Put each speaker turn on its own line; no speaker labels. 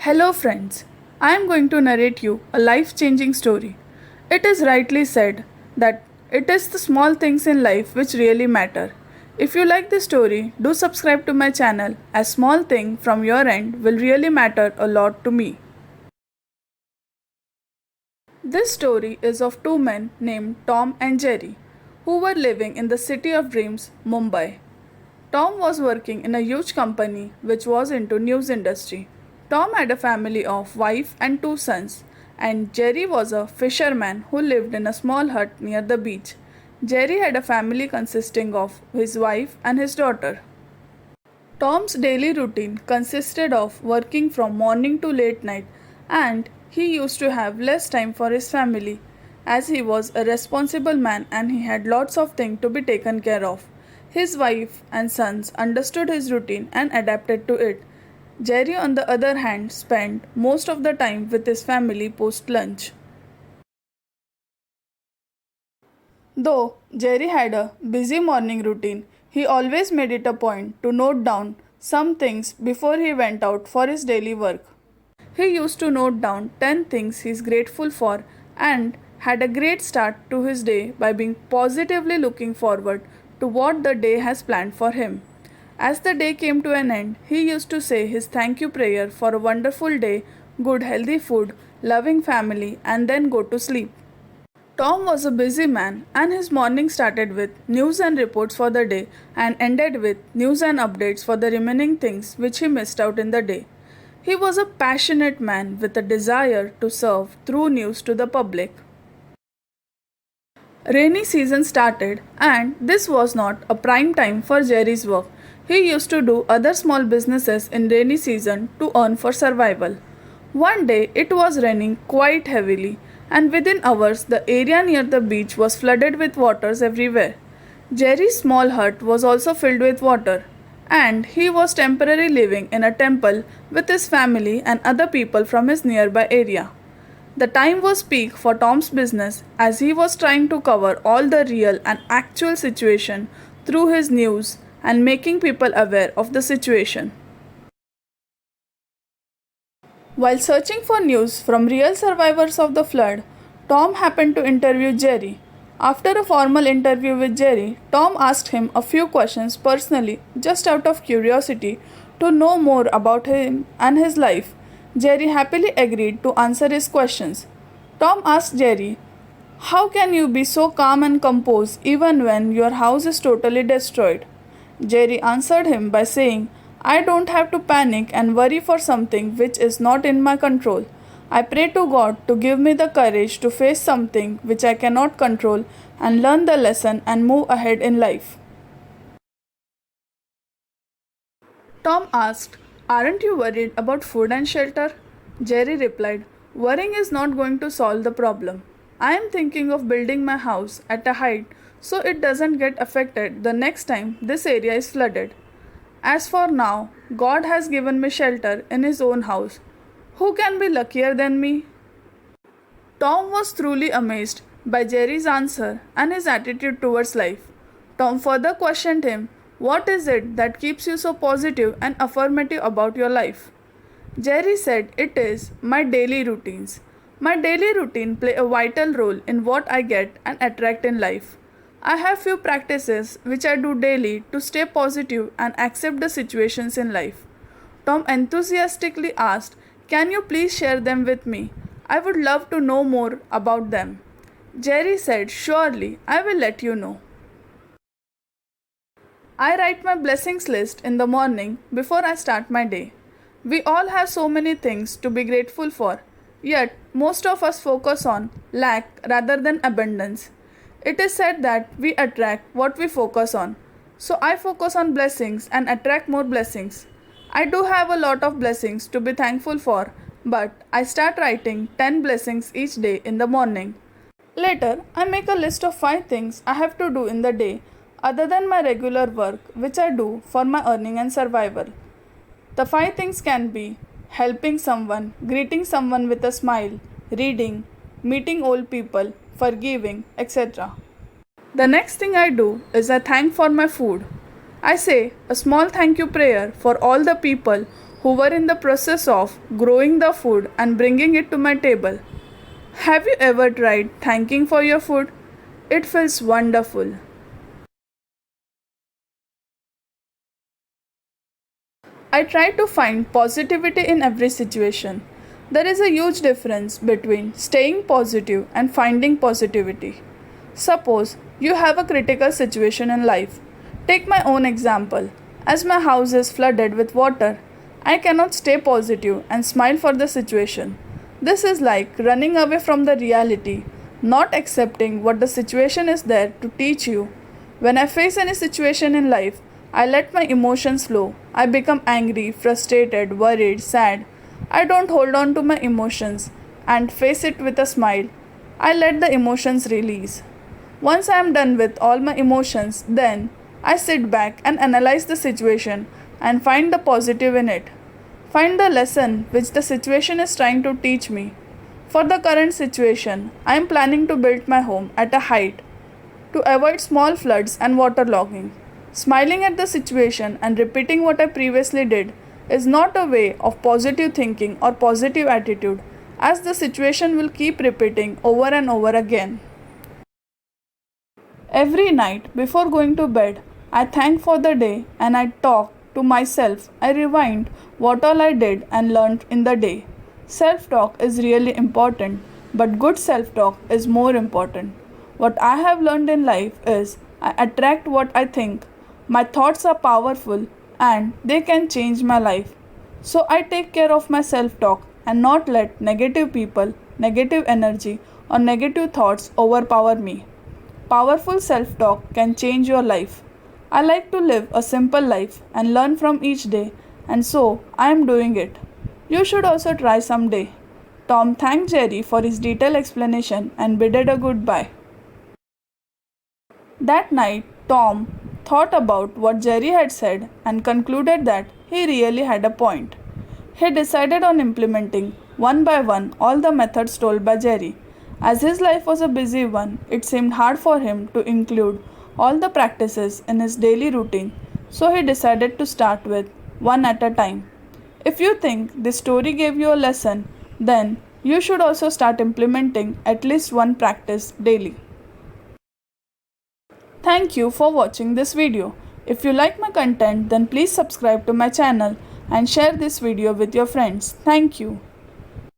Hello, friends. I am going to narrate you a life changing story. It is rightly said that it is the small things in life which really matter. If you like this story, do subscribe to my channel, as small thing from your end will really matter a lot to me. This story is of two men named Tom and Jerry who were living in the city of dreams, Mumbai. Tom was working in a huge company which was into news industry. Tom had a family of wife and two sons, and Jerry was a fisherman who lived in a small hut near the beach. Jerry had a family consisting of his wife and his daughter. Tom's daily routine consisted of working from morning to late night, and he used to have less time for his family as he was a responsible man and he had lots of things to be taken care of. His wife and sons understood his routine and adapted to it. Jerry, on the other hand, spent most of the time with his family post lunch. Though Jerry had a busy morning routine, he always made it a point to note down some things before he went out for his daily work. He used to note down 10 things he is grateful for and had a great start to his day by being positively looking forward to what the day has planned for him. As the day came to an end, he used to say his thank you prayer for a wonderful day, good healthy food, loving family, and then go to sleep. Tom was a busy man, and his morning started with news and reports for the day and ended with news and updates for the remaining things which he missed out in the day. He was a passionate man with a desire to serve through news to the public. Rainy season started, and this was not a prime time for Jerry's work. He used to do other small businesses in rainy season to earn for survival. One day it was raining quite heavily, and within hours the area near the beach was flooded with waters everywhere. Jerry's small hut was also filled with water, and he was temporarily living in a temple with his family and other people from his nearby area. The time was peak for Tom's business as he was trying to cover all the real and actual situation through his news and making people aware of the situation. While searching for news from real survivors of the flood, Tom happened to interview Jerry. After a formal interview with Jerry, Tom asked him a few questions personally just out of curiosity to know more about him and his life. Jerry happily agreed to answer his questions. Tom asked Jerry, "How can you be so calm and composed even when your house is totally destroyed?" Jerry answered him by saying, "I don't have to panic and worry for something which is not in my control. I pray to God to give me the courage to face something which I cannot control and learn the lesson and move ahead in life." Tom asked, "Aren't you worried about food and shelter?" Jerry replied, "Worrying is not going to solve the problem. I am thinking of building my house at a height so it doesn't get affected the next time this area is flooded. As for now, God has given me shelter in His own house. Who can be luckier than me?" Tom was truly amazed by Jerry's answer and his attitude towards life. Tom further questioned him, "What is it that keeps you so positive and affirmative about your life?" Jerry said, "It is my daily routines. My daily routine play a vital role in what I get and attract in life. I have few practices which I do daily to stay positive and accept the situations in life." Tom enthusiastically asked, "Can you please share them with me? I would love to know more about them." Jerry said, "Surely, I will let you know. I write my blessings list in the morning before I start my day. We all have so many things to be grateful for, yet most of us focus on lack rather than abundance. It is said that we attract what we focus on. So I focus on blessings and attract more blessings. I do have a lot of blessings to be thankful for, but I start writing 10 blessings each day in the morning. Later, I make a list of 5 things I have to do in the day other than my regular work which I do for my earning and survival. The 5 things can be helping someone, greeting someone with a smile, reading, meeting old people, forgiving, etc. The next thing I do is I thank for my food. I say a small thank you prayer for all the people who were in the process of growing the food and bringing it to my table. Have you ever tried thanking for your food? It feels wonderful. I try to find positivity in every situation. There is a huge difference between staying positive and finding positivity. Suppose you have a critical situation in life. Take my own example. As my house is flooded with water, I cannot stay positive and smile for the situation. This is like running away from the reality, not accepting what the situation is there to teach you. When I face any situation in life, I let my emotions flow. I become angry, frustrated, worried, sad. I don't hold on to my emotions and face it with a smile. I let the emotions release. Once I am done with all my emotions, then I sit back and analyze the situation and find the positive in it. Find the lesson which the situation is trying to teach me. For the current situation, I am planning to build my home at a height to avoid small floods and waterlogging. Smiling at the situation and repeating what I previously did is not a way of positive thinking or positive attitude, as the situation will keep repeating over and over again. Every night before going to bed, I thank for the day and I talk to myself. I rewind what all I did and learned in the day. Self talk is really important, but good self talk is more important. What I have learned in life is I attract what I think. My thoughts are powerful and they can change my life. So I take care of my self talk and not let negative people, negative energy, or negative thoughts overpower me. Powerful self talk can change your life. I like to live a simple life and learn from each day, and so I am doing it. You should also try someday. Tom thanked Jerry for his detailed explanation and bidded a goodbye. That night, Tom thought about what Jerry had said and concluded that he really had a point. He decided on implementing one by one all the methods told by Jerry. As his life was a busy one, it seemed hard for him to include all the practices in his daily routine, so he decided to start with one at a time. If you think this story gave you a lesson, then you should also start implementing at least one practice daily. Thank you for watching this video. If you like my content, then please subscribe to my channel and share this video with your friends. Thank you.